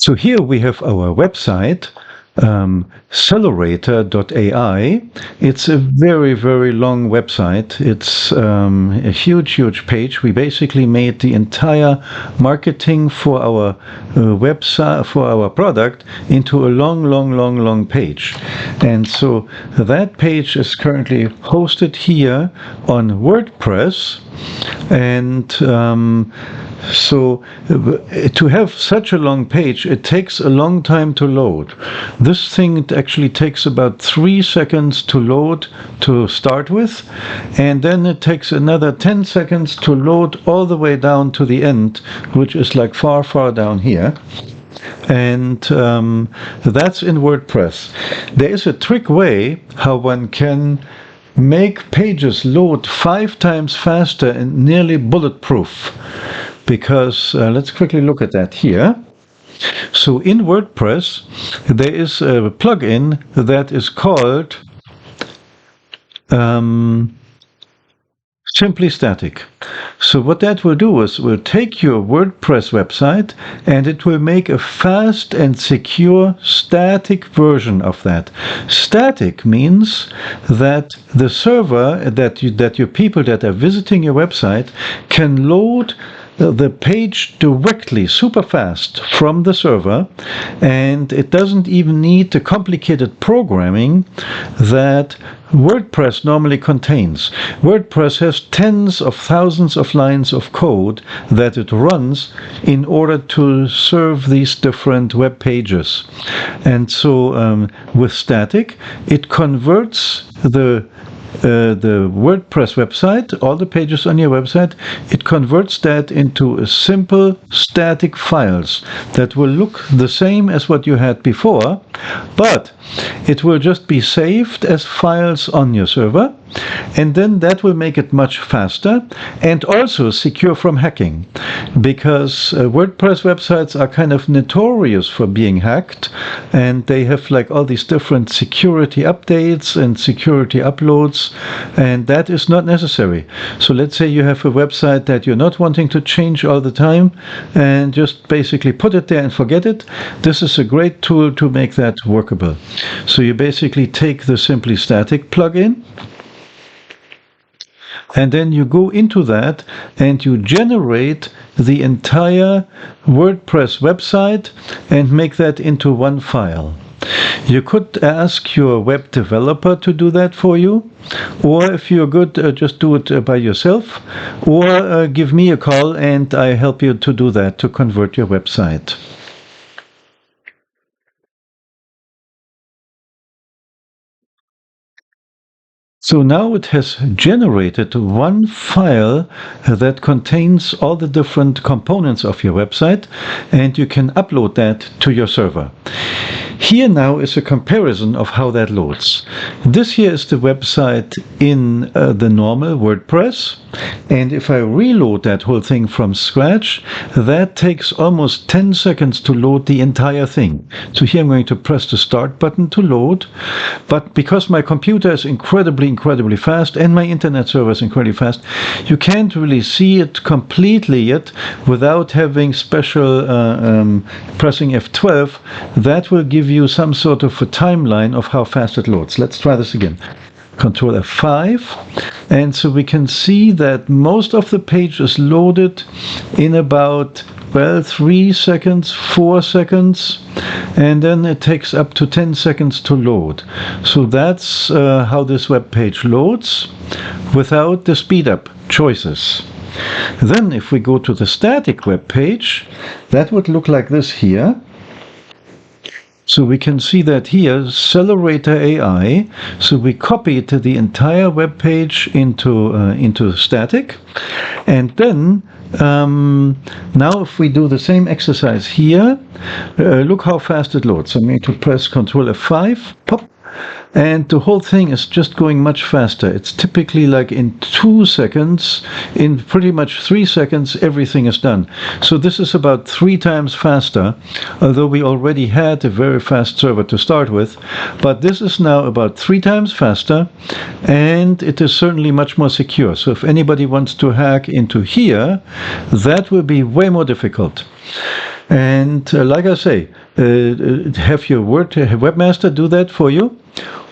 So here we have our website, Accelerator.ai. It's a very, very long website. It's a huge page. We basically made the entire marketing for our website, for our product, into a long page. And so that page is currently hosted here on WordPress. And so to have such a long page, it takes a long time to load. This thing actually takes about 3 seconds to load to start with, and then it takes another 10 seconds to load all the way down to the end, which is like far down here. And that's in WordPress. There is a trick way how one can make pages load 5 times faster and nearly bulletproof. Because let's quickly look at that here. So in WordPress, there is a plugin that is called Simply Static. So what that will do is will take your WordPress website and it will make a fast and secure static version of that. Static means that the server, that your people that are visiting your website can load the page directly, super fast, from the server, and it doesn't even need the complicated programming that WordPress normally contains. WordPress has tens of thousands of lines of code that it runs in order to serve these different web pages. And so with static, it converts the WordPress website, all the pages on your website, it converts that into a simple static files that will look the same as what you had before, but it will just be saved as files on your server, and then that will make it much faster and also secure from hacking, because WordPress websites are kind of notorious for being hacked, and they have like all these different security updates and security uploads, and that is not necessary. So let's say you have a website that you're not wanting to change all the time and just basically put it there and forget it. This is a great tool to make that workable. So you basically take the Simply Static plugin, and then you go into that and you generate the entire WordPress website and make that into one file. You could ask your web developer to do that for you, or if you're good, just do it by yourself, or give me a call and I help you to do that, to convert your website. So now it has generated one file that contains all the different components of your website, and you can upload that to your server. Here now is a comparison of how that loads. This here is the website in the normal WordPress, and if I reload that whole thing from scratch, that takes almost 10 seconds to load the entire thing. So here I'm going to press the start button to load, but because my computer is incredibly fast and my internet server is incredibly fast, you can't really see it completely yet without having special pressing F12. That will give you some sort of a timeline of how fast it loads. Let's try this again. Control F5, and so we can see that most of the page is loaded in about, well, 3 seconds, 4 seconds, and then it takes up to 10 seconds to load. So that's how this web page loads without the speed up choices. Then if we go to the static web page, that would look like this here. So we can see that here, Accelerator AI. So we copied the entire web page into static, and then now if we do the same exercise here, look how fast it loads. I'm going to press Control F5, pop, and the whole thing is just going much faster. It's typically like in 2 seconds, in pretty much 3 seconds, everything is done. So this is about 3 times faster, although we already had a very fast server to start with. But this is now about 3 times faster, and it is certainly much more secure. So if anybody wants to hack into here, that will be way more difficult. And like I say, have your webmaster do that for you,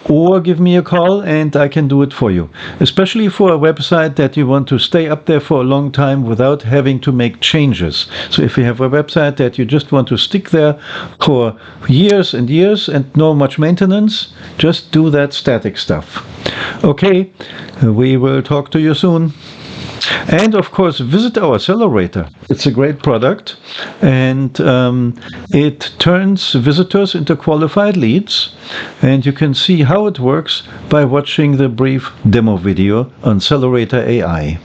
or give me a call and I can do it for you. Especially for a website that you want to stay up there for a long time without having to make changes. So if you have a website that you just want to stick there for years and years and no much maintenance, just do that static stuff. Okay, we will talk to you soon. And of course, visit our accelerator. It's a great product, and it turns visitors into qualified leads. And you can see how it works by watching the brief demo video on Accelerator AI.